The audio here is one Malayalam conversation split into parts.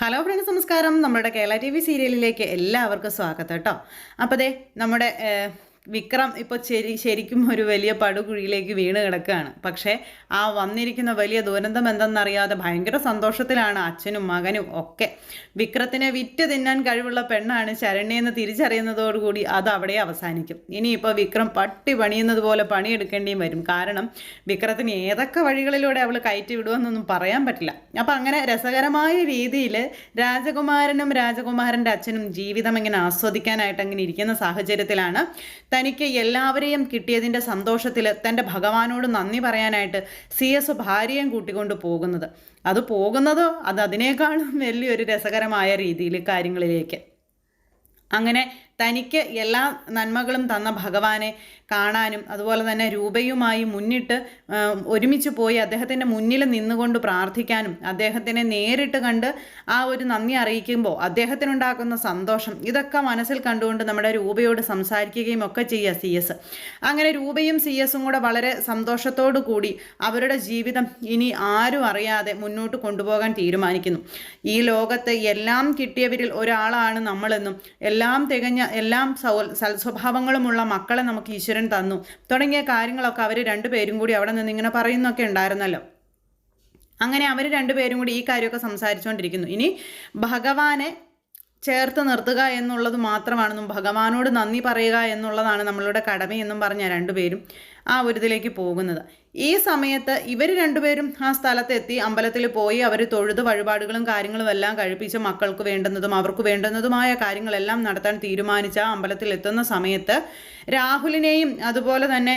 ഹലോ ഫ്രണ്ട്സ്, നമസ്കാരം. നമ്മുടെ കേരള ടി വി സീരിയലിലേക്ക് എല്ലാവർക്കും സ്വാഗതം കേട്ടോ. അപ്പോൾ ദേ നമ്മുടെ വിക്രം ഇപ്പോൾ ശരിക്കും ഒരു വലിയ പടുകുഴിയിലേക്ക് വീണ് കിടക്കുകയാണ്. പക്ഷേ ആ വന്നിരിക്കുന്ന വലിയ ദുരന്തം എന്തെന്നറിയാതെ ഭയങ്കര സന്തോഷത്തിലാണ് അച്ഛനും മകനും ഒക്കെ. വിക്രത്തിനെ വിറ്റ് തിന്നാൻ കഴിവുള്ള പെണ്ണാണ് ശരണ്യെന്ന് തിരിച്ചറിയുന്നതോടുകൂടി അത് അവിടെ അവസാനിക്കും. ഇനിയിപ്പോൾ വിക്രം പട്ടി പണിയുന്നത് പോലെ പണിയെടുക്കേണ്ടിയും വരും. കാരണം വിക്രത്തിന് ഏതൊക്കെ വഴികളിലൂടെ അവൾ കയറ്റി വിടുമെന്നൊന്നും പറയാൻ പറ്റില്ല. അപ്പം അങ്ങനെ രസകരമായ രീതിയിൽ രാജകുമാരനും രാജകുമാരൻ്റെ അച്ഛനും ജീവിതം ഇങ്ങനെ ആസ്വദിക്കാനായിട്ട് അങ്ങനെ ഇരിക്കുന്ന സാഹചര്യത്തിലാണ് തനിക്ക് എല്ലാവരെയും കിട്ടിയതിൻ്റെ സന്തോഷത്തിൽ തൻ്റെ ഭഗവാനോട് നന്ദി പറയാനായിട്ട് CS ഭാര്യയും കൂട്ടിക്കൊണ്ട് പോകുന്നത്. അത് അതിനേക്കാളും വലിയൊരു രസകരമായ രീതിയിൽ കാര്യങ്ങളിലേക്ക്. അങ്ങനെ തനിക്ക് എല്ലാ നന്മകളും തന്ന ഭഗവാനെ കാണാനും അതുപോലെ തന്നെ രൂപയുമായി മുന്നിട്ട് ഒരുമിച്ച് പോയി അദ്ദേഹത്തിൻ്റെ മുന്നിൽ നിന്നുകൊണ്ട് പ്രാർത്ഥിക്കാനും അദ്ദേഹത്തിനെ നേരിട്ട് കണ്ട് ആ ഒരു നന്ദി അറിയിക്കുമ്പോൾ അദ്ദേഹത്തിനുണ്ടാക്കുന്ന സന്തോഷം ഇതൊക്കെ മനസ്സിൽ കണ്ടുകൊണ്ട് നമ്മുടെ രൂപയോട് സംസാരിക്കുകയും ഒക്കെ ചെയ്യുക CS. അങ്ങനെ രൂപയും CS കൂടെ വളരെ സന്തോഷത്തോടു കൂടി അവരുടെ ജീവിതം ഇനി ആരും അറിയാതെ മുന്നോട്ട് കൊണ്ടുപോകാൻ തീരുമാനിക്കുന്നു. ഈ ലോകത്ത് എല്ലാം കിട്ടിയവരിൽ ഒരാളാണ് നമ്മളെന്നും എല്ലാം സൽസ്വഭാവങ്ങളുമുള്ള മക്കളെ നമുക്ക് ഈശ്വരൻ തന്നു തുടങ്ങിയ കാര്യങ്ങളൊക്കെ അവർ രണ്ടുപേരും കൂടി അവിടെ നിന്ന് ഇങ്ങനെ പറയുന്നൊക്കെ ഉണ്ടായിരുന്നല്ലോ. അങ്ങനെ അവർ രണ്ടുപേരും കൂടി ഈ കാര്യമൊക്കെ സംസാരിച്ചുകൊണ്ടിരിക്കുന്നു. ഇനി ഭഗവാനെ ചേർത്ത് നിർത്തുക എന്നുള്ളത് മാത്രമാണെന്നും ഭഗവാനോട് നന്ദി പറയുക എന്നുള്ളതാണ് നമ്മളുടെ കടമയെന്നും പറഞ്ഞ രണ്ടുപേരും ആ ഒരു ഇതിലേക്ക് പോകുന്നത്. ഈ സമയത്ത് ഇവർ രണ്ടുപേരും ആ സ്ഥലത്തെത്തി അമ്പലത്തിൽ പോയി അവർ തൊഴുത് വഴിപാടുകളും കാര്യങ്ങളും എല്ലാം കഴിപ്പിച്ച് മക്കൾക്ക് വേണ്ടുന്നതും അവർക്ക് വേണ്ടുന്നതുമായ കാര്യങ്ങളെല്ലാം നടത്താൻ തീരുമാനിച്ച അമ്പലത്തിൽ എത്തുന്ന സമയത്ത് രാഹുലിനെയും അതുപോലെ തന്നെ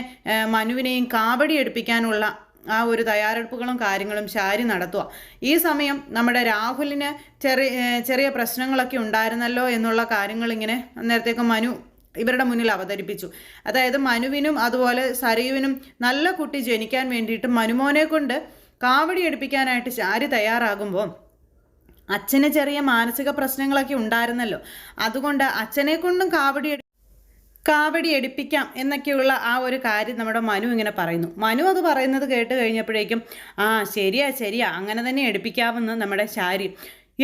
മനുവിനെയും കാവടി എടുപ്പിക്കാനുള്ള ആ ഒരു തയ്യാറെടുപ്പുകളും കാര്യങ്ങളും ശാരി നടത്തുക. ഈ സമയം നമ്മുടെ രാഹുലിന് ചെറിയ പ്രശ്നങ്ങളൊക്കെ ഉണ്ടായിരുന്നല്ലോ എന്നുള്ള കാര്യങ്ങൾ ഇങ്ങനെ നേരത്തേക്ക് മനു ഇവരുടെ മുന്നിൽ അവതരിപ്പിച്ചു. അതായത് മനുവിനും അതുപോലെ സരയുവിനും നല്ല കുട്ടി ജനിക്കാൻ വേണ്ടിയിട്ട് മനുമോനെ കൊണ്ട് കാവടി എടുപ്പിക്കാനായിട്ട് ശാരി തയ്യാറാകുമ്പോൾ അച്ഛന് ചെറിയ മാനസിക പ്രശ്നങ്ങളൊക്കെ ഉണ്ടായിരുന്നല്ലോ. അതുകൊണ്ട് അച്ഛനെ കൊണ്ടും കാവടി എടുപ്പിക്കാം എന്നൊക്കെയുള്ള ആ ഒരു കാര്യം നമ്മുടെ മനു ഇങ്ങനെ പറയുന്നു. മനു അത് പറയുന്നത് കേട്ട് കഴിഞ്ഞപ്പോഴേക്കും ശരിയാ അങ്ങനെ തന്നെ എടുപ്പിക്കാമെന്ന് നമ്മുടെ ശാരി.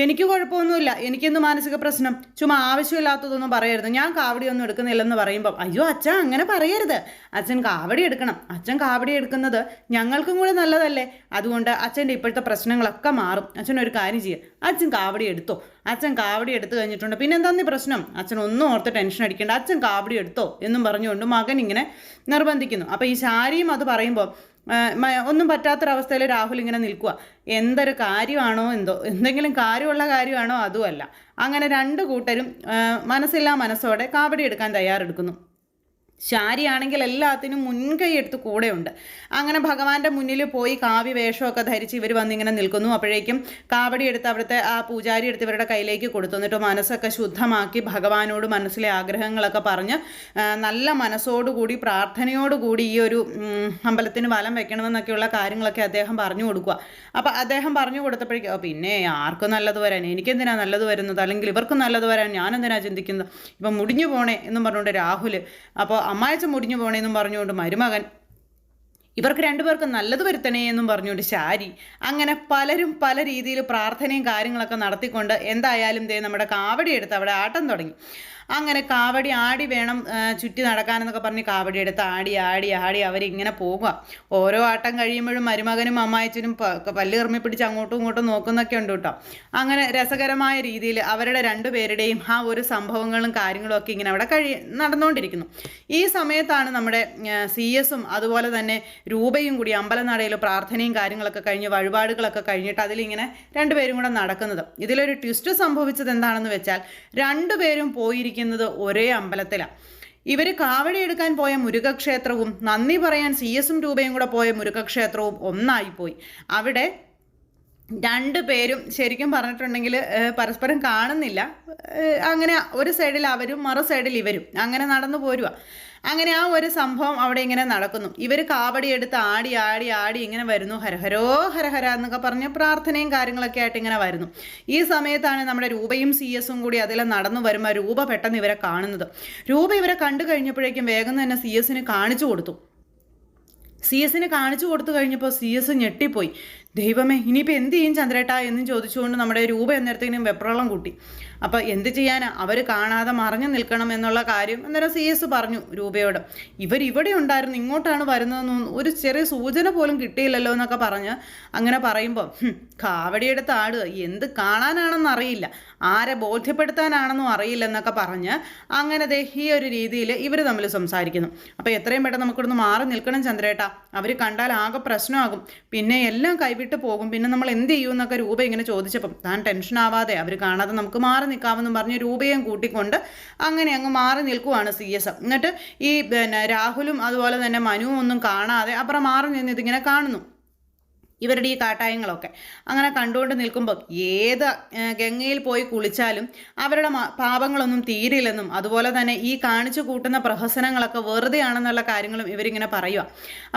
എനിക്ക് കുഴപ്പമൊന്നുമില്ല, എനിക്കെന്ത് മാനസിക പ്രശ്നം, ചുമ്മാ ആവശ്യമില്ലാത്തതൊന്നും പറയരുത്, ഞാൻ കാവടിയൊന്നും എടുക്കുന്നില്ലെന്ന് പറയുമ്പം അയ്യോ അച്ഛൻ അങ്ങനെ പറയരുത്, അച്ഛൻ കാവടി എടുക്കണം, അച്ഛൻ കാവടി എടുക്കുന്നത് ഞങ്ങൾക്കും കൂടെ നല്ലതല്ലേ, അതുകൊണ്ട് അച്ഛൻ്റെ ഇപ്പോഴത്തെ പ്രശ്നങ്ങളൊക്കെ മാറും, അച്ഛൻ ഒരു കാര്യം ചെയ്യുക, അച്ഛൻ കാവടി എടുത്തോ, അച്ഛൻ കാവടി എടുത്തു കഴിഞ്ഞിട്ടുണ്ട് പിന്നെ എന്താ പ്രശ്നം, അച്ഛൻ ഒന്നും ഓർത്ത് ടെൻഷൻ അടിക്കേണ്ട, അച്ഛൻ കാവടി എടുത്തോ എന്നും പറഞ്ഞുകൊണ്ട് മകൻ ഇങ്ങനെ നിർബന്ധിക്കുന്നു. അപ്പോൾ ഈ ശാരിയും അത് പറയുമ്പോൾ ഒന്നും പറ്റാത്തൊരവസ്ഥയിൽ രാഹുൽ ഇങ്ങനെ നിൽക്കുക. എന്തൊരു കാര്യമാണോ എന്തോ, എന്തെങ്കിലും കാര്യമുള്ള കാര്യമാണോ അതുമല്ല. അങ്ങനെ രണ്ടു കൂട്ടരും മനസ്സില്ലാ മനസ്സോടെ കാവടി എടുക്കാൻ തയ്യാറെടുക്കുന്നു. ശാരിയാണെങ്കിൽ എല്ലാത്തിനും മുൻകൈ എടുത്ത് കൂടെയുണ്ട്. അങ്ങനെ ഭഗവാന്റെ മുന്നിൽ പോയി കാവ്യ വേഷമൊക്കെ ധരിച്ച് ഇവർ വന്നിങ്ങനെ നിൽക്കുന്നു. അപ്പോഴേക്കും കാവടി എടുത്ത് അവിടുത്തെ ആ പൂജാരി എടുത്ത് ഇവരുടെ കയ്യിലേക്ക് കൊടുത്തു. എന്നിട്ട് മനസ്സൊക്കെ ശുദ്ധമാക്കി ഭഗവാനോട് മനസ്സിലെ ആഗ്രഹങ്ങളൊക്കെ പറഞ്ഞ് നല്ല മനസ്സോടുകൂടി പ്രാർത്ഥനയോടുകൂടി ഈ ഒരു അമ്പലത്തിന് വലം വെക്കണമെന്നൊക്കെയുള്ള കാര്യങ്ങളൊക്കെ അദ്ദേഹം പറഞ്ഞു കൊടുക്കുക. അപ്പോൾ അദ്ദേഹം പറഞ്ഞു കൊടുത്തപ്പോഴേക്കും പിന്നെ ആർക്കും നല്ലത് വരാൻ, എനിക്കെന്തിനാണ് നല്ലത് വരുന്നത്, അല്ലെങ്കിൽ ഇവർക്കും നല്ലത് വരാൻ ഞാനെന്തിനാണ് ചിന്തിക്കുന്നത്, ഇപ്പം മുടിഞ്ഞു പോണേ എന്നും പറഞ്ഞുകൊണ്ട് രാഹുൽ, അപ്പോൾ അമ്മായച്ച മുടിഞ്ഞു പോണേന്നും പറഞ്ഞുകൊണ്ട് മരുമകൻ, ഇവർക്ക് രണ്ടുപേർക്കും നല്ലത് വരുത്തണേ എന്നും പറഞ്ഞുകൊണ്ട് ശാരി, അങ്ങനെ പലരും പല രീതിയിൽ പ്രാർത്ഥനയും കാര്യങ്ങളൊക്കെ നടത്തിക്കൊണ്ട് എന്തായാലും നമ്മുടെ കാവടി എടുത്ത് അവിടെ ആട്ടം തുടങ്ങി. അങ്ങനെ കാവടി ആടി വേണം ചുറ്റി നടക്കാനെന്നൊക്കെ പറഞ്ഞ് കാവടി എടുത്ത് ആടി അവരിങ്ങനെ പോകുക. ഓരോ ആട്ടം കഴിയുമ്പോഴും മരുമകനും അമ്മായച്ചനും പല്ല് കർമ്മി പിടിച്ച് അങ്ങോട്ടും ഇങ്ങോട്ടും നോക്കുന്നൊക്കെ ഉണ്ട് കേട്ടോ. അങ്ങനെ രസകരമായ രീതിയിൽ അവരുടെ രണ്ടുപേരുടെയും ആ ഒരു സംഭവങ്ങളും കാര്യങ്ങളും ഒക്കെ ഇങ്ങനെ അവിടെ നടന്നുകൊണ്ടിരിക്കുന്നു. ഈ സമയത്താണ് നമ്മുടെ CS അതുപോലെ തന്നെ രൂപയും കൂടി അമ്പലനടയിൽ പ്രാർത്ഥനയും കാര്യങ്ങളൊക്കെ കഴിഞ്ഞ് വഴിപാടുകളൊക്കെ കഴിഞ്ഞിട്ട് അതിലിങ്ങനെ രണ്ടുപേരും കൂടെ നടക്കുന്നത്. ഇതിലൊരു ട്വിസ്റ്റ് സംഭവിച്ചത് എന്താണെന്ന് വെച്ചാൽ രണ്ടുപേരും പോയിരിക്കുന്നത് ഒരേ അമ്പലത്തിലാണ്. ഇവർ കാവടി എടുക്കാൻ പോയ മുരുകക്ഷേത്രവും നന്ദി പറയാൻ CS രൂപയും കൂടെ പോയ മുരുകക്ഷേത്രവും ഒന്നായിപ്പോയി. അവിടെ രണ്ടുപേരും ശരിക്കും പറഞ്ഞിട്ടുണ്ടെങ്കിൽ പരസ്പരം കാണുന്നില്ല. അങ്ങനെ ഒരു സൈഡിൽ അവരും മറു സൈഡിൽ ഇവരും അങ്ങനെ നടന്നു പോരുക. അങ്ങനെ ആ ഒരു സംഭവം അവിടെ ഇങ്ങനെ നടക്കുന്നു. ഇവർ കാവടി എടുത്ത് ആടി ഇങ്ങനെ വരുന്നു. ഹരഹരോ ഹരഹര എന്നൊക്കെ പറഞ്ഞ് പ്രാർത്ഥനയും കാര്യങ്ങളൊക്കെ ആയിട്ട് ഇങ്ങനെ വരുന്നു. ഈ സമയത്താണ് നമ്മുടെ രൂപയും CS കൂടി അതിൽ നടന്നു വരുമ്പോൾ രൂപ പെട്ടെന്ന് ഇവരെ കാണുന്നത്. രൂപ ഇവരെ കണ്ടു കഴിഞ്ഞപ്പോഴേക്കും വേഗം തന്നെ CS കാണിച്ചു കൊടുത്തു. CS കാണിച്ചു കൊടുത്തു കഴിഞ്ഞപ്പോൾ CS ഞെട്ടിപ്പോയി. ദൈവമേ ഇനിയിപ്പോൾ എന്ത് ചെയ്യും ചന്ദ്രേട്ടാ എന്നും ചോദിച്ചുകൊണ്ട് നമ്മുടെ രൂപ എന്നേരത്തേനും വെപ്രളം കൂട്ടി. അപ്പോൾ എന്ത് ചെയ്യാനാ, അവർ കാണാതെ മറഞ്ഞു നിൽക്കണം എന്നുള്ള കാര്യം അന്നേരം CS പറഞ്ഞു രൂപയോട്. ഇവരിവിടെ ഉണ്ടായിരുന്നു, ഇങ്ങോട്ടാണ് വരുന്നതെന്നും ഒരു ചെറിയ സൂചന പോലും കിട്ടിയില്ലല്ലോ എന്നൊക്കെ പറഞ്ഞ് അങ്ങനെ പറയുമ്പോൾ കാവടിയെടുത്ത് ആടുക, എന്ത് കാണാനാണെന്ന് അറിയില്ല, ആരെ ബോധ്യപ്പെടുത്താനാണെന്നും അറിയില്ല എന്നൊക്കെ പറഞ്ഞ് അങ്ങനെ ദേ ഈ ഒരു രീതിയിൽ ഇവർ തമ്മിൽ സംസാരിക്കുന്നു. അപ്പോൾ എത്രയും പെട്ടെന്ന് നമുക്കിവിടുന്ന് മാറി നിൽക്കണം ചന്ദ്രേട്ടാ, അവർ കണ്ടാൽ ആകെ പ്രശ്നമാകും, പിന്നെ എല്ലാം കൈവിട്ട് പോകും, പിന്നെ നമ്മൾ എന്ത് ചെയ്യും എന്നൊക്കെ രൂപ ഇങ്ങനെ ചോദിച്ചപ്പം താൻ ടെൻഷൻ ആവാതെ അവർ കാണാതെ നമുക്ക് മാറി നിൽക്കാമെന്നും പറഞ്ഞ് രൂപയും കൂട്ടിക്കൊണ്ട് അങ്ങനെ അങ്ങ് മാറി നിൽക്കുവാണ് CS. എന്നിട്ട് ഈ രാഹുലും അതുപോലെ തന്നെ മനുവും ഒന്നും കാണാതെ അപ്പുറം മാറി നിന്ന് ഇതിങ്ങനെ കാണുന്നു ഇവരുടെ ഈ കാട്ടായങ്ങളൊക്കെ. അങ്ങനെ കണ്ടുകൊണ്ട് നിൽക്കുമ്പോൾ ഏത് ഗംഗയിൽ പോയി കുളിച്ചാലും അവരുടെ പാപങ്ങളൊന്നും തീരില്ലെന്നും അതുപോലെ തന്നെ ഈ കാണിച്ചു കൂട്ടുന്ന പ്രഹസനങ്ങളൊക്കെ വെറുതെയാണെന്നുള്ള കാര്യങ്ങളും ഇവരിങ്ങനെ പറയുക.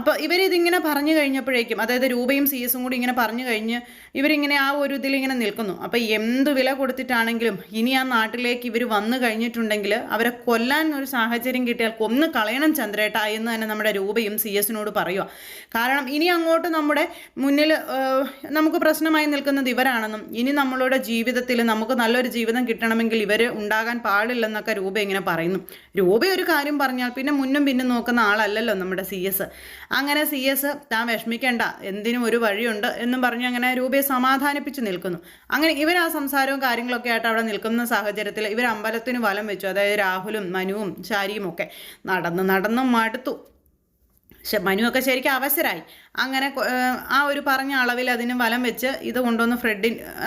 അപ്പോൾ ഇവരിതിങ്ങനെ പറഞ്ഞു കഴിഞ്ഞപ്പോഴേക്കും, അതായത് രൂപയും CS കൂടി ഇങ്ങനെ പറഞ്ഞു കഴിഞ്ഞ് ഇവരിങ്ങനെ ആ ഒരു ഇതിലിങ്ങനെ നിൽക്കുന്നു. അപ്പോൾ എന്ത് വില കൊടുത്തിട്ടാണെങ്കിലും ഇനി ആ നാട്ടിലേക്ക് ഇവർ വന്നു കഴിഞ്ഞിട്ടുണ്ടെങ്കിൽ അവരെ കൊല്ലാൻ ഒരു സാഹചര്യം കിട്ടിയാൽ കൊന്നു കളയണം ചന്ദ്രേട്ട എന്ന് തന്നെ നമ്മുടെ രൂപയും CS പറയുക. കാരണം ഇനി അങ്ങോട്ട് നമ്മുടെ മുന്നിൽ നമുക്ക് പ്രശ്നമായി നിൽക്കുന്നത് ഇവരാണെന്നും ഇനി നമ്മളുടെ ജീവിതത്തിൽ നമുക്ക് നല്ലൊരു ജീവിതം കിട്ടണമെങ്കിൽ ഇവർ ഉണ്ടാകാൻ പാടില്ലെന്നൊക്കെ രൂപ ഇങ്ങനെ പറയുന്നു. രൂപ ഒരു കാര്യം പറഞ്ഞാൽ പിന്നെ മുന്നും പിന്നും നോക്കുന്ന ആളല്ലല്ലോ നമ്മുടെ CS. അങ്ങനെ CS താൻ വിഷമിക്കേണ്ട, എന്തിനും ഒരു വഴിയുണ്ട് എന്നും പറഞ്ഞ് അങ്ങനെ രൂപയെ സമാധാനിപ്പിച്ച് നിൽക്കുന്നു. അങ്ങനെ ഇവർ ആ സംസാരവും കാര്യങ്ങളൊക്കെ ആയിട്ട് അവിടെ നിൽക്കുന്ന സാഹചര്യത്തിൽ ഇവർ അമ്പലത്തിന് വലം വെച്ചു. അതായത് രാഹുലും മനുവും ശാരിയും ഒക്കെ നടന്നും മടുത്തു. മനുവൊക്കെ ശരിക്കും അവസരമായി. അങ്ങനെ ആ ഒരു പറഞ്ഞ അളവിൽ അതിന് വലം വെച്ച് ഇത് കൊണ്ടുവന്ന്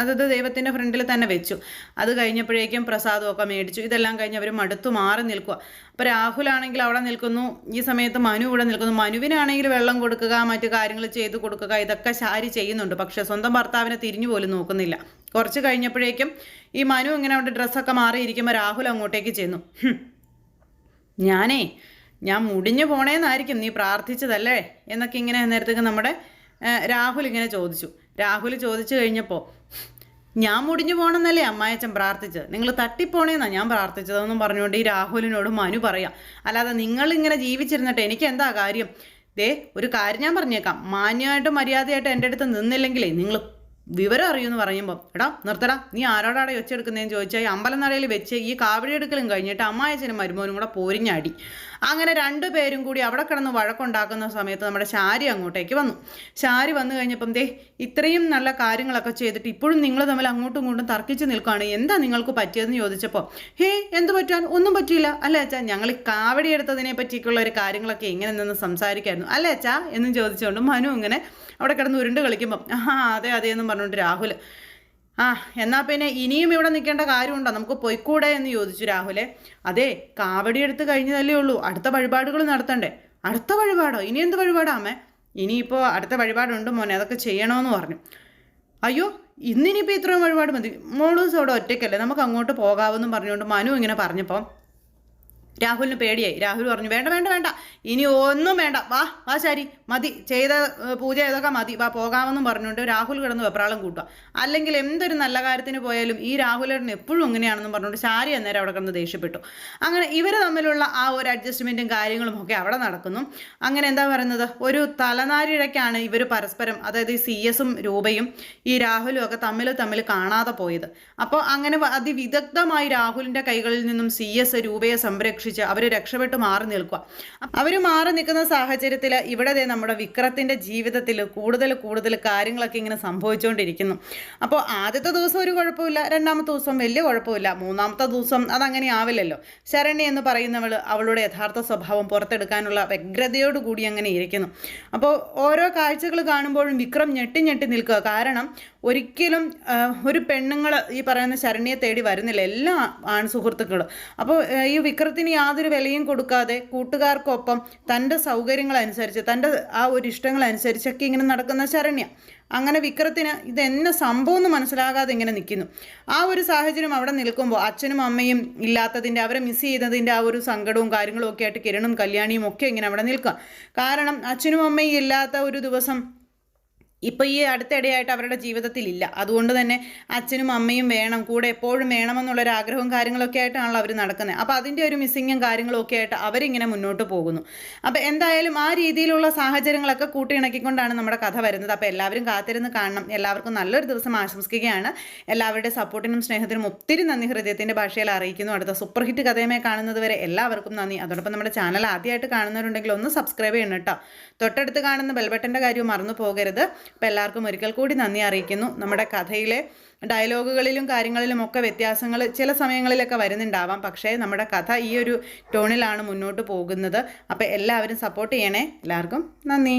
അതായത് ദൈവത്തിൻ്റെ ഫ്രണ്ടിൽ തന്നെ വെച്ചു. അത് കഴിഞ്ഞപ്പോഴേക്കും പ്രസാദമൊക്കെ മേടിച്ചു. ഇതെല്ലാം കഴിഞ്ഞ് അവർ മടുത്തു മാറി നിൽക്കുക. അപ്പോൾ രാഹുലാണെങ്കിൽ അവിടെ നിൽക്കുന്നു, ഈ സമയത്ത് മനു ഇവിടെ നിൽക്കുന്നു. മനുവിനാണെങ്കിൽ വെള്ളം കൊടുക്കുക, മറ്റു കാര്യങ്ങൾ ചെയ്തു കൊടുക്കുക, ഇതൊക്കെ ശാരി ചെയ്യുന്നുണ്ട്. പക്ഷേ സ്വന്തം ഭർത്താവിനെ തിരിഞ്ഞു പോലും നോക്കുന്നില്ല. കുറച്ച് കഴിഞ്ഞപ്പോഴേക്കും ഈ മനു ഇങ്ങനെ അവിടെ ഡ്രസ്സൊക്കെ മാറിയിരിക്കുമ്പോൾ രാഹുൽ അങ്ങോട്ടേക്ക് ചെന്നു. ഞാൻ മുടിഞ്ഞു പോണേന്നായിരിക്കും നീ പ്രാർത്ഥിച്ചതല്ലേ എന്നൊക്കെ ഇങ്ങനെ നേരത്തേക്ക് നമ്മുടെ രാഹുൽ ഇങ്ങനെ ചോദിച്ചു. രാഹുൽ ചോദിച്ചു കഴിഞ്ഞപ്പോൾ ഞാൻ മുടിഞ്ഞു പോകണമെന്നല്ലേ അമ്മായച്ചൻ പ്രാർത്ഥിച്ചത്, നിങ്ങൾ തട്ടിപ്പോണേന്നാണ് ഞാൻ പ്രാർത്ഥിച്ചതെന്നും പറഞ്ഞുകൊണ്ട് ഈ രാഹുലിനോട് മനു പറയാം. അല്ലാതെ നിങ്ങളിങ്ങനെ ജീവിച്ചിരുന്നിട്ട് എനിക്ക് എന്താ കാര്യം? ഒരു കാര്യം ഞാൻ പറഞ്ഞേക്കാം, മാന്യമായിട്ടും മര്യാദയായിട്ട് എൻ്റെ അടുത്ത് നിന്നില്ലെങ്കിലേ നിങ്ങൾ വിവരം അറിയുമെന്ന് പറയുമ്പോൾ എടാ നിർത്തടാ, നീ ആരോടാടെ വെച്ചെടുക്കുന്നതെന്ന് ചോദിച്ചാൽ ഈ അമ്പലനടയിൽ വെച്ച് ഈ കാവടി എടുക്കലും കഴിഞ്ഞിട്ട് അമ്മായച്ചനും മരുമോനും കൂടെ പൊരിഞ്ഞാടി. അങ്ങനെ രണ്ടുപേരും കൂടി അവിടെ കിടന്ന് വഴക്കുണ്ടാക്കുന്ന സമയത്ത് നമ്മുടെ ശാരി അങ്ങോട്ടേക്ക് വന്നു. ശാരി വന്നു കഴിഞ്ഞപ്പം ഇത്രയും നല്ല കാര്യങ്ങളൊക്കെ ചെയ്തിട്ട് ഇപ്പോഴും നിങ്ങൾ തമ്മിൽ അങ്ങോട്ടും ഇങ്ങോട്ടും തർക്കിച്ച് നിൽക്കുകയാണ്, എന്താ നിങ്ങൾക്ക് പറ്റിയതെന്ന് ചോദിച്ചപ്പോൾ എന്ത് പറ്റാൻ, ഒന്നും പറ്റിയില്ല അല്ലേ അച്ഛാ, ഞങ്ങൾ ഈ കാവടി എടുത്തതിനെ പറ്റിയൊക്കെയുള്ള ഒരു കാര്യങ്ങളൊക്കെ എങ്ങനെ നിന്ന് സംസാരിക്കായിരുന്നു അല്ലേ അച്ഛാ എന്നും ചോദിച്ചുകൊണ്ട് മനു ഇങ്ങനെ അവിടെ കിടന്ന് ഉരുണ്ട് കളിക്കുമ്പം അതെ എന്നും പറഞ്ഞുകൊണ്ട് രാഹുൽ എന്നാൽ പിന്നെ ഇനിയും ഇവിടെ നിൽക്കേണ്ട കാര്യമുണ്ടോ, നമുക്ക് പൊയ്ക്കൂടെ എന്ന് ചോദിച്ചു രാഹുലെ. അതെ, കാവടി എടുത്ത് കഴിഞ്ഞതല്ലേ ഉള്ളൂ, അടുത്ത വഴിപാടുകൾ നടത്തണ്ടേ. അടുത്ത വഴിപാടോ? ഇനി എന്ത് വഴിപാടാ അമ്മേ? ഇനിയിപ്പോൾ അടുത്ത വഴിപാടുണ്ട് മോനെ, അതൊക്കെ ചെയ്യണമെന്ന് പറഞ്ഞു. അയ്യോ ഇന്നിനിപ്പോൾ ഇത്രയും വഴിപാട് മതി, മോളൂസ് അവിടെ ഒറ്റയ്ക്കല്ലേ, നമുക്ക് അങ്ങോട്ട് പോകാമെന്നും പറഞ്ഞുകൊണ്ട് മനു ഇങ്ങനെ പറഞ്ഞപ്പോൾ രാഹുലിന് പേടിയായി. രാഹുൽ പറഞ്ഞു വേണ്ട ഇനി ഒന്നും വേണ്ട, വാ ശരി മതി, ചെയ്ത പൂജ ചെയ്തൊക്കെ മതി, വാ പോകാമെന്നും പറഞ്ഞുകൊണ്ട് രാഹുൽ കിടന്ന് വെപ്രാളം കൂട്ടുക. അല്ലെങ്കിൽ എന്തൊരു നല്ല കാര്യത്തിന് പോയാലും ഈ രാഹുലേട്ടൻ എപ്പോഴും ഇങ്ങനെയാണെന്നും പറഞ്ഞുകൊണ്ട് ശാരി അന്നേരം അവിടെ കിടന്ന് ദേഷ്യപ്പെട്ടു. അങ്ങനെ ഇവർ തമ്മിലുള്ള ആ ഒരു അഡ്ജസ്റ്റ്മെൻറ്റും കാര്യങ്ങളും ഒക്കെ അവിടെ നടക്കുന്നു. അങ്ങനെ എന്താ പറയുന്നത്, ഒരു തലനാരിഴയ്ക്കാണ് ഇവർ പരസ്പരം, അതായത് ഈ CS രൂപയും ഈ രാഹുലും ഒക്കെ തമ്മിൽ കാണാതെ പോയത്. അപ്പോൾ അങ്ങനെ അതിവിദഗ്ധമായി രാഹുലിൻ്റെ കൈകളിൽ നിന്നും CS രൂപയെ സംരക്ഷിച്ച് അവർ രക്ഷപ്പെട്ട് മാറി നിൽക്കുക. അവർ മാറി നിൽക്കുന്ന സാഹചര്യത്തിൽ ഇവിടെ നമ്മുടെ വിക്രത്തിൻ്റെ ജീവിതത്തിൽ കൂടുതൽ കാര്യങ്ങളൊക്കെ ഇങ്ങനെ സംഭവിച്ചുകൊണ്ടിരിക്കുന്നു. അപ്പോൾ ആദ്യത്തെ ദിവസം ഒരു കുഴപ്പമില്ല, രണ്ടാമത്തെ ദിവസം വലിയ കുഴപ്പമില്ല, മൂന്നാമത്തെ ദിവസം അതങ്ങനെ ആവില്ലല്ലോ. ശരണ്യ എന്ന് പറയുന്നവൾ അവളുടെ യഥാർത്ഥ സ്വഭാവം പുറത്തെടുക്കാനുള്ള വ്യഗ്രതയോടുകൂടി അങ്ങനെ ഇരിക്കുന്നു. അപ്പോൾ ഓരോ കാഴ്ചകൾ കാണുമ്പോഴും വിക്രം ഞെട്ടി നിൽക്കുക. കാരണം ഒരിക്കലും ഒരു പെണ്ണുങ്ങൾ ഈ പറയുന്ന ശരണ്യെ തേടി വരുന്നില്ല, എല്ലാ ആൺസുഹൃത്തുക്കളും. അപ്പോൾ ഈ വിക്രത്തിന് യാതൊരു വിലയും കൊടുക്കാതെ കൂട്ടുകാർക്കൊപ്പം തൻ്റെ സൗകര്യങ്ങളനുസരിച്ച് തൻ്റെ ആ ഒരു ഇഷ്ടങ്ങളനുസരിച്ചൊക്കെ ഇങ്ങനെ നടക്കുന്ന ശരണ്യ. അങ്ങനെ വിക്രത്തിന് ഇതെന്നെ സംഭവം എന്ന് മനസ്സിലാകാതെ ഇങ്ങനെ നിൽക്കുന്നു. ആ ഒരു സാഹചര്യം അവിടെ നിൽക്കുമ്പോൾ അച്ഛനും അമ്മയും ഇല്ലാത്തതിൻ്റെ, അവരെ മിസ് ചെയ്തതിൻ്റെ ആ ഒരു സങ്കടവും കാര്യങ്ങളും ഒക്കെ ആയിട്ട് കിരണും കല്യാണിയും ഒക്കെ ഇങ്ങനെ അവിടെ നിൽക്കുക. കാരണം അച്ഛനും അമ്മയും ഇല്ലാത്ത ഒരു ദിവസം ഇപ്പോൾ ഈ അടുത്തിടെയായിട്ട് അവരുടെ ജീവിതത്തിലില്ല. അതുകൊണ്ട് തന്നെ അച്ഛനും അമ്മയും വേണം, കൂടെ എപ്പോഴും വേണമെന്നുള്ളൊരു ആഗ്രഹവും കാര്യങ്ങളൊക്കെ ആയിട്ടാണല്ലോ അവർ നടക്കുന്നത്. അപ്പോൾ അതിൻ്റെ ഒരു മിസ്സിങ്ങും കാര്യങ്ങളും ഒക്കെ ആയിട്ട് അവരിങ്ങനെ മുന്നോട്ട് പോകുന്നു. അപ്പോൾ എന്തായാലും ആ രീതിയിലുള്ള സാഹചര്യങ്ങളൊക്കെ കൂട്ടിയിണക്കിക്കൊണ്ടാണ് നമ്മുടെ കഥ വരുന്നത്. അപ്പോൾ എല്ലാവരും കാത്തിരുന്ന് കാണണം. എല്ലാവർക്കും നല്ലൊരു ദിവസം ആശംസിക്കുകയാണ്. എല്ലാവരുടെ സപ്പോർട്ടിനും സ്നേഹത്തിനും ഒത്തിരി നന്ദി ഹൃദയത്തിൻ്റെ ഭാഷയിൽ അറിയിക്കുന്നു. അടുത്ത സൂപ്പർ ഹിറ്റ് കഥയുമായി കാണുന്നത് വരെ എല്ലാവർക്കും നന്ദി. അതോടൊപ്പം നമ്മുടെ ചാനൽ ആദ്യമായിട്ട് കാണുന്നവരുണ്ടെങ്കിൽ ഒന്ന് സബ്സ്ക്രൈബ് ചെയ്യണം കേട്ടോ. തൊട്ടടുത്ത് കാണുന്ന ബെൽബട്ടൻ്റെ കാര്യം മറന്നു പോകരുത്. അപ്പോൾ എല്ലാവർക്കും ഒരിക്കൽ കൂടി നന്ദി അറിയിക്കുന്നു. നമ്മുടെ കഥയിലെ ഡയലോഗുകളിലും കാര്യങ്ങളിലും ഒക്കെ വ്യത്യാസങ്ങൾ ചില സമയങ്ങളിലൊക്കെ വരുന്നുണ്ടാവാം. പക്ഷേ നമ്മുടെ കഥ ഈ ഒരു ടോണിലാണ് മുന്നോട്ട് പോകുന്നത്. അപ്പോൾ എല്ലാവരും സപ്പോർട്ട് ചെയ്യണേ. എല്ലാവർക്കും നന്ദി.